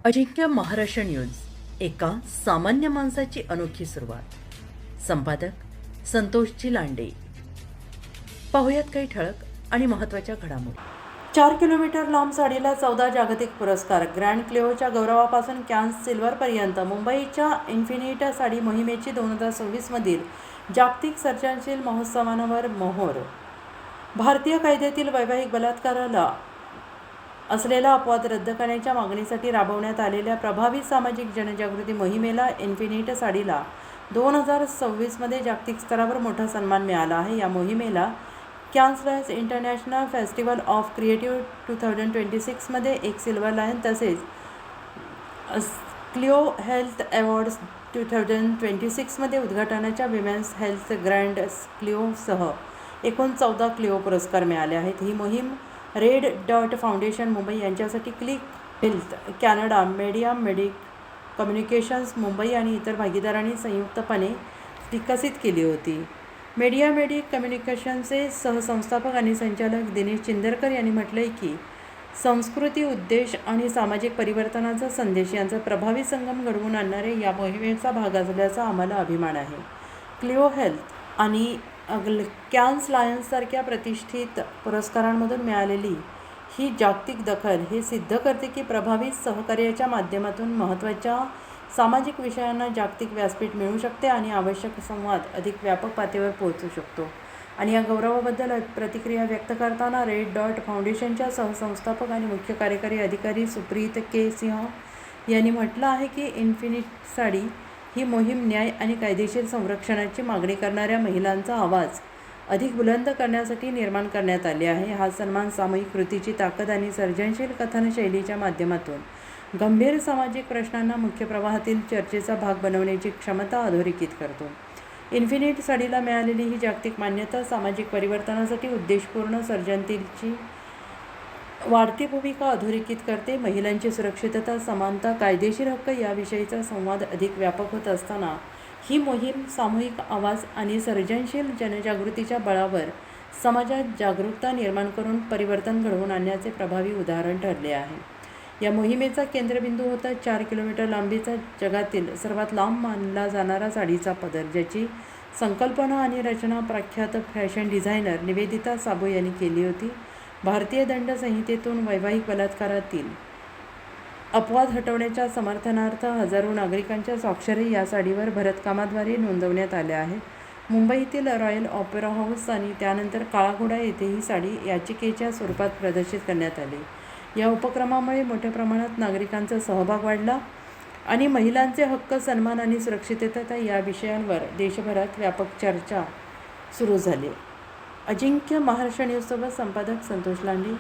अजिंक्य Maharashtra news, एका सामान्य माणसाची अनोखी सुरुवात. संपादक संतोषजी लांडे. पाहुयात काही ठळक आणि महत्त्वाच्या घडामोडी. 4 किलोमीटर लांब साडीला 14 जागतिक पुरस्कार. ग्रँड क्लिओच्या गौरवापासून कॅन्स सिल्वरपर्यंत मुंबईच्या इन्फिनिट साडी मोहिमेची 2026 मधील जागतिक सर्जनशील महोत्सवांवर मोहोर. भारतीय कायद्यातील वैवाहिक बलात्काराला असलेला अपवाद रद्द करण्याच्या मागणीसाठी राबवण्यात आलेल्या प्रभावी सामाजिक जनजागृती मोहिमेला इन्फिनिट साडीला 2026 मध्ये जागतिक स्तरावर मोठा सन्मान मिळाला आहे. या मोहिमेला Cannes international festival of creative 2026 मध्ये एक सिल्वर लायन तसेच क्लिओ हेल्थ अवॉर्ड्स 2026 मध्ये उद्घाटनाच्या विमेन्स हेल्थ ग्रँड क्लिओसह एकूण 14 क्लिओ पुरस्कार मिळाले आहेत. ही मोहीम रेड डॉट फाउंडेशन मुंबई यांच्यासाठी क्लिक हेल्थ कॅनडा, मीडिया मेडिक कम्युनिकेशन्स मुंबई आणि इतर भागीदारांनी संयुक्तपणे विकसित केली होती. मीडिया मेडिक कम्युनिकेशनचे सहसंस्थापक आणि संचालक दिनेश चिंदरकर यांनी म्हटले की संस्कृती, उद्देश आणि सामाजिक परिवर्तनाचा संदेश यांचा प्रभावी संगम घडवून आणणारे या मोहिमेचा भाग असल्याचा आम्हाला अभिमान आहे. क्लिओ हेल्थ आणि कॅन्स लायन्ससारख्या प्रतिष्ठित पुरस्कारांमधून मिळालेली ही जागतिक दखल हे सिद्ध करते की प्रभावी सहकार्याच्या माध्यमातून महत्त्वाच्या सामाजिक विषयांना जागतिक व्यासपीठ मिळू शकते आणि आवश्यक संवाद अधिक व्यापक पातळीवर पोहोचू शकतो. आणि या गौरवाबद्दल प्रतिक्रिया व्यक्त करताना रेड डॉट फाउंडेशनच्या सहसंस्थापक आणि मुख्य कार्यकारी अधिकारी सुप्रीत के सिंह यांनी म्हटलं आहे की इन्फिनिट साडी ही मोहीम न्याय आणि कायदेशीर संरक्षणाची मागणी करणाऱ्या महिलांचा आवाज अधिक बुलंद करण्यासाठी निर्माण करण्यात आले आहे. हा सन्मान सामूहिक कृतीची ताकद आणि सर्जनशील कथनशैलीच्या माध्यमातून गंभीर सामाजिक प्रश्नांना मुख्य प्रवाहातील चर्चेचा भाग बनवण्याची क्षमता अधोरेखित करतो. इन्फिनिट साडीला मिळालेली ही जागतिक मान्यता सामाजिक परिवर्तनासाठी उद्देशपूर्ण सर्जनशीलतेची वाढती भूमिका अधोरेखित करते. महिलांची सुरक्षितता, समानता, कायदेशीर हक्क याविषयीचा संवाद अधिक व्यापक होत असताना ही मोहीम सामूहिक आवाज आणि सर्जनशील जनजागृतीच्या बळावर समाजात जागरूकता निर्माण करून परिवर्तन घडवून आणण्याचे प्रभावी उदाहरण ठरले आहे. या मोहिमेचा केंद्रबिंदू होता 4 किलोमीटर लांबीचा जगातील सर्वात लांब मानला जाणारा साडीचा पदर, ज्याची संकल्पना आणि रचना प्रख्यात फॅशन डिझायनर निवेदिता साबू यांनी केली होती. भारतीय दंड संहितेतून वैवाहिक बलात्कारातील अपवाद हटवण्याच्या समर्थनार्थ हजारो नागरिकांच्या स्वाक्षरी या साडीवर भरतकामाद्वारे नोंदवण्यात आल्या आहेत. मुंबईतील रॉयल ऑपेरा हाऊस आणि त्यानंतर काळा घोडा येथे ही साडी याचिकेच्या स्वरूपात प्रदर्शित करण्यात आली. या उपक्रमामुळे मोठ्या प्रमाणात नागरिकांचा सहभाग वाढला आणि महिलांचे हक्क, सन्मान आणि सुरक्षितता या विषयांवर देशभरात व्यापक चर्चा सुरू झाली. अजिंक्य महाराष्ट्र न्यूजसोबत संपादक संतोष लांडे.